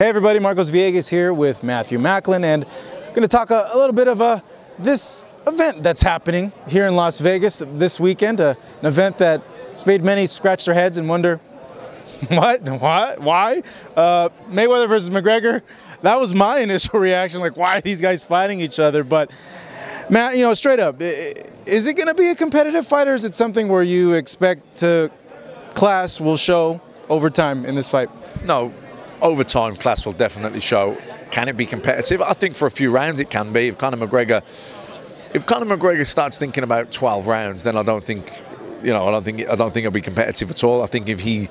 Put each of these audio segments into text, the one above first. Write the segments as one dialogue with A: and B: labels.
A: Hey everybody, Marcos Villegas here with Matthew Macklin, and I'm going to talk a little bit of this event that's happening here in Las Vegas this weekend, an event that has made many scratch their heads and wonder, why? Mayweather versus McGregor. That was my initial reaction, like, why are these guys fighting each other? But Matt, you know, straight up, is it going to be a competitive fight, or is it something where you expect class will show over time in this fight?
B: No. Over time, class will definitely show. Can it be competitive? I think for a few rounds it can be. If Conor McGregor starts thinking about 12 rounds, then I don't think it'll be competitive at all. I think if he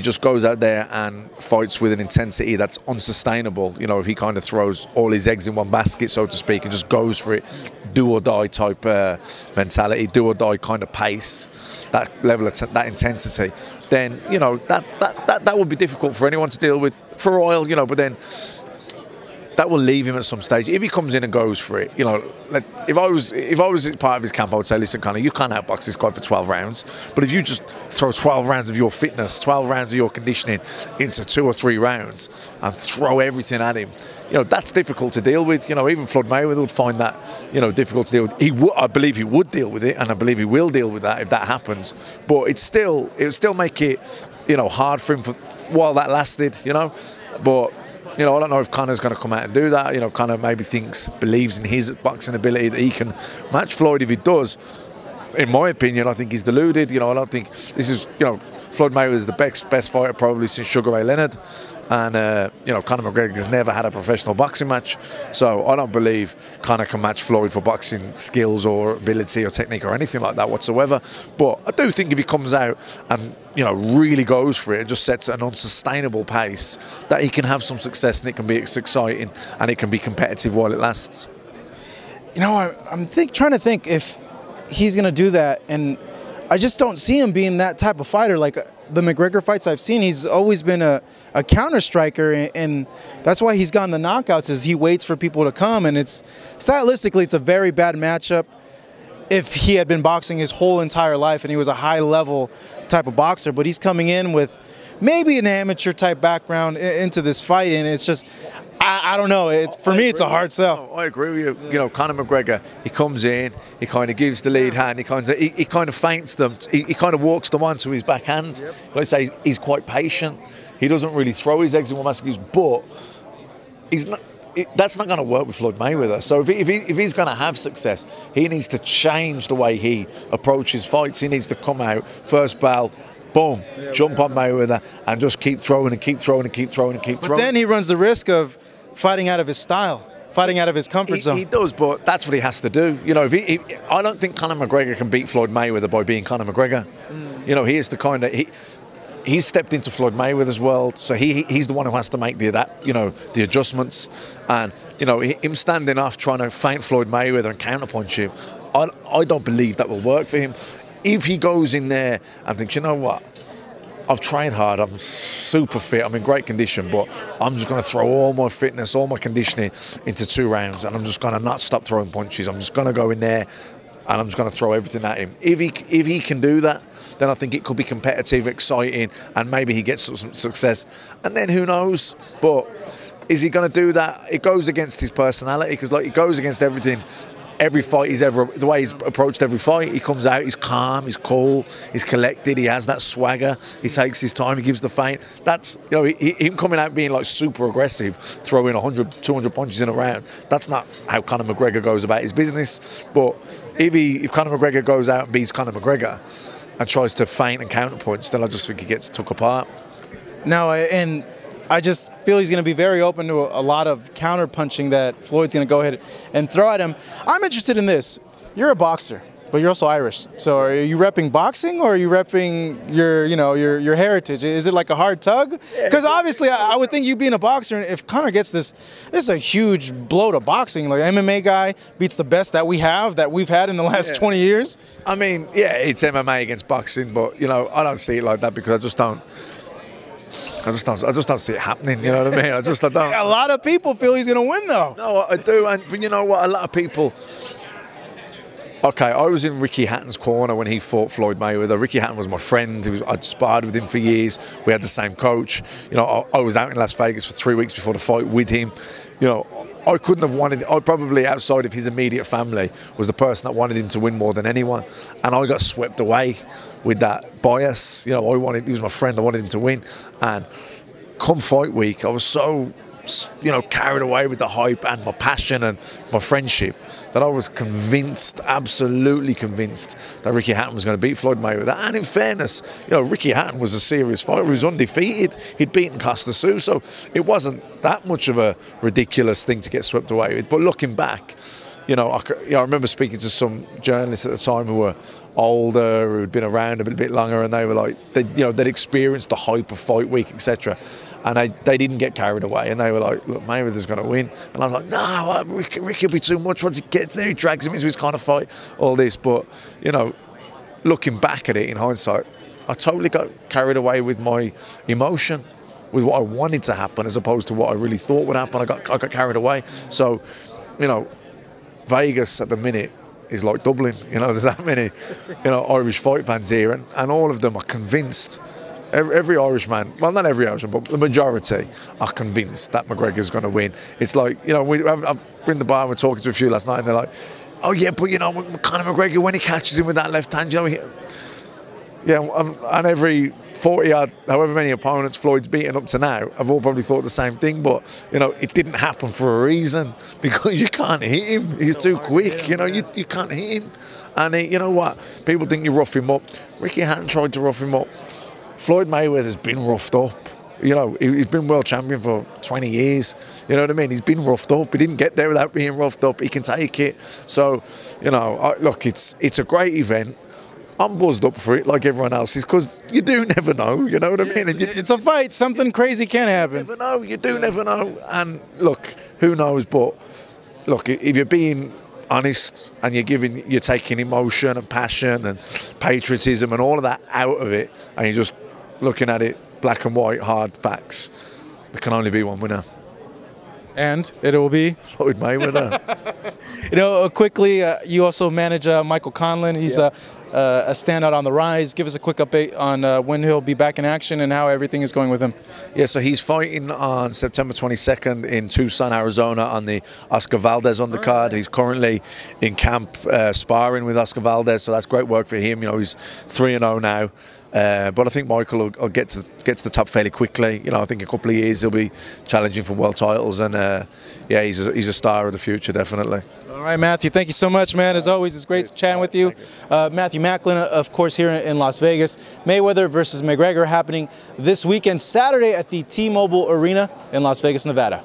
B: just goes out there and fights with an intensity that's unsustainable, you know, if he kind of throws all his eggs in one basket, so to speak, and just goes for it, do or die type mentality, do or die kind of pace, that level of that intensity, then, you know, that would be difficult for anyone to deal with for a while, you know. But then that will leave him at some stage. If he comes in and goes for it, you know, like if I was part of his camp, I would say, listen, Conor, you can't outbox this guy for 12 rounds. But if you just throw 12 rounds of your fitness, 12 rounds of your conditioning into 2 or 3 rounds and throw everything at him, you know, that's difficult to deal with. You know, even FLOYD Mayweather would find that, you know, difficult to deal with. I believe he would deal with it, and I believe he will deal with that if that happens. But it would still make it, you know, hard for him while that lasted, you know. But, you know, I don't know if Conor's going to come out and do that. You know, Conor maybe believes in his boxing ability that he can match FLOYD. If he does, in my opinion, I think he's deluded. You know, I don't think this is, you know, FLOYD Mayweather is the best fighter probably since Sugar Ray Leonard. And, you know, Conor McGregor has never had a professional boxing match. So I don't believe Conor can match FLOYD for boxing skills or ability or technique or anything like that whatsoever. But I do think if he comes out and, you know, really goes for it and just sets an unsustainable pace, that he can have some success and it can be exciting and it can be competitive while it lasts.
A: You know, I'm trying to think if he's going to do that, and I just don't see him being that type of fighter. Like the McGregor fights I've seen, he's always been a counter striker, and that's why he's gotten the knockouts, is he waits for people to come. And it's stylistically, it's a very bad matchup. If he had been boxing his whole entire life and he was a high level type of boxer, but he's coming in with maybe an amateur type background into this fight, and it's just, I don't know. For me, it's a hard sell.
B: No, I agree with you. You know, Conor McGregor, he comes in, he kind of gives the lead hand, he kind of feints them, he kind of walks them onto his backhand. Yep. Like I say, he's quite patient. He doesn't really throw his eggs in one basket, but he's not. That's not going to work with FLOYD Mayweather. So if he's going to have success, he needs to change the way he approaches fights. He needs to come out, first bell, boom, jump on Mayweather and just keep throwing and keep throwing and keep throwing and keep throwing.
A: But then he runs the risk of fighting out of his style, fighting out of his comfort zone.
B: He does, but that's what he has to do. You know, I don't think Conor McGregor can beat FLOYD Mayweather by being Conor McGregor. You know, he is the kind of he's stepped into FLOYD Mayweather's world, so he's the one who has to make the adjustments. And, you know, him standing off trying to feint FLOYD Mayweather and counterpunch him, I don't believe that will work for him. If he goes in there and thinks, you know what, I've trained hard, I'm super fit, I'm in great condition, but I'm just going to throw all my fitness, all my conditioning into 2 rounds, and I'm just going to not stop throwing punches. I'm just going to go in there and I'm just going to throw everything at him. If he can do that, then I think it could be competitive, exciting, and maybe he gets some success. And then who knows? But is he going to do that? It goes against his personality, because like, it goes against everything. Every fight the way he's approached every fight, he comes out, he's calm, he's cool, he's collected, he has that swagger, he takes his time, he gives the feint. That's, you know, him coming out being like super aggressive, throwing 100, 200 punches in a round, that's not how Conor McGregor goes about his business. But if Conor McGregor goes out and beats Conor McGregor and tries to feint and counterpunch, then I just think he gets took apart.
A: No, and I just feel he's going to be very open to a lot of counter punching that FLOYD's going to go ahead and throw at him. I'm interested in this. You're a boxer, but you're also Irish. So are you repping boxing, or are you repping your heritage? Is it like a hard tug? Because obviously I would think you being a boxer, and if Conor gets this is a huge blow to boxing. Like, MMA guy beats the best that we've had in the last 20 years.
B: I mean, yeah, it's MMA against boxing, but, you know, I don't see it like that, because I just don't see it happening, you know what I mean? I don't.
A: A lot of people feel he's going to win, though.
B: No, I do, but you know what? A lot of people, Okay, I was in Ricky Hatton's corner when he fought Floyd Mayweather. Ricky Hatton was my friend. I'd sparred with him for years. We had the same coach. You know, I was out in Las Vegas for 3 weeks before the fight with him. You know, I couldn't have wanted. I probably, outside of his immediate family, was the person that wanted him to win more than anyone. And I got swept away with that bias. You know, he was my friend. I wanted him to win. And come fight week, I was so, you know, carried away with the hype and my passion and my friendship that I was convinced, absolutely convinced, that Ricky Hatton was going to beat Floyd Mayweather. And in fairness, you know, Ricky Hatton was a serious fighter. He was undefeated. He'd beaten Costa Sue, so it wasn't that much of a ridiculous thing to get swept away with. But looking back, you know, I remember speaking to some journalists at the time who were older, who'd been around a bit longer, and they were like, they'd experienced the hype of fight week, etc. And they didn't get carried away, and they were like, look, Mayweather's going to win. And I was like, no, Ricky will be too much. Once he gets there, he drags him into his kind of fight, all this. But, you know, looking back at it in hindsight, I totally got carried away with my emotion, with what I wanted to happen as opposed to what I really thought would happen. I got carried away. So, you know, Vegas at the minute is like Dublin. You know, there's that many, you know, Irish fight fans here, and all of them are convinced. Every Irishman, well, not every Irishman, but the majority are convinced that McGregor's going to win. It's like, you know, I've been in the bar and we're talking to a few last night, and they're like, oh yeah, but you know, Conor McGregor, when he catches him with that left hand, you know, and every 40 odd, however many opponents Floyd's beaten up to now, I've all probably thought the same thing, but you know, it didn't happen for a reason, because you can't hit him. He's too quick. You know, you can't hit him. And you know what? People think you rough him up. Ricky Hatton tried to rough him up. Floyd Mayweather's been roughed up. You know, he's been world champion for 20 years. You know what I mean? He's been roughed up. He didn't get there without being roughed up. He can take it. So, you know, look, it's a great event. I'm buzzed up for it like everyone else is, because you do never know, you know what I mean? And
A: it's a fight. Something crazy can happen.
B: You never know. You do never know. And look, who knows? But look, if you're being honest and you're taking emotion and passion and patriotism and all of that out of it, and you're just looking at it black and white, hard facts, there can only be one winner.
A: And it will be
B: Floyd Mayweather.
A: You know, quickly, you also manage Michael Conlan. He's a standout on the rise. Give us a quick update on when he'll be back in action and how everything is going with him.
B: Yeah, so he's fighting on September 22nd in Tucson, Arizona, on the Oscar Valdez undercard. He's currently in camp sparring with Oscar Valdez, so that's great work for him. You know, he's 3-0 now. But I think Michael will get to the top fairly quickly. You know, I think in a couple of years he'll be challenging for world titles, and yeah, he's a star of the future, definitely.
A: All right, Matthew, thank you so much, man. As always, it's great chatting with you. Matthew Macklin, of course, here in Las Vegas. Mayweather versus McGregor happening this weekend, Saturday at the T-Mobile Arena in Las Vegas, Nevada.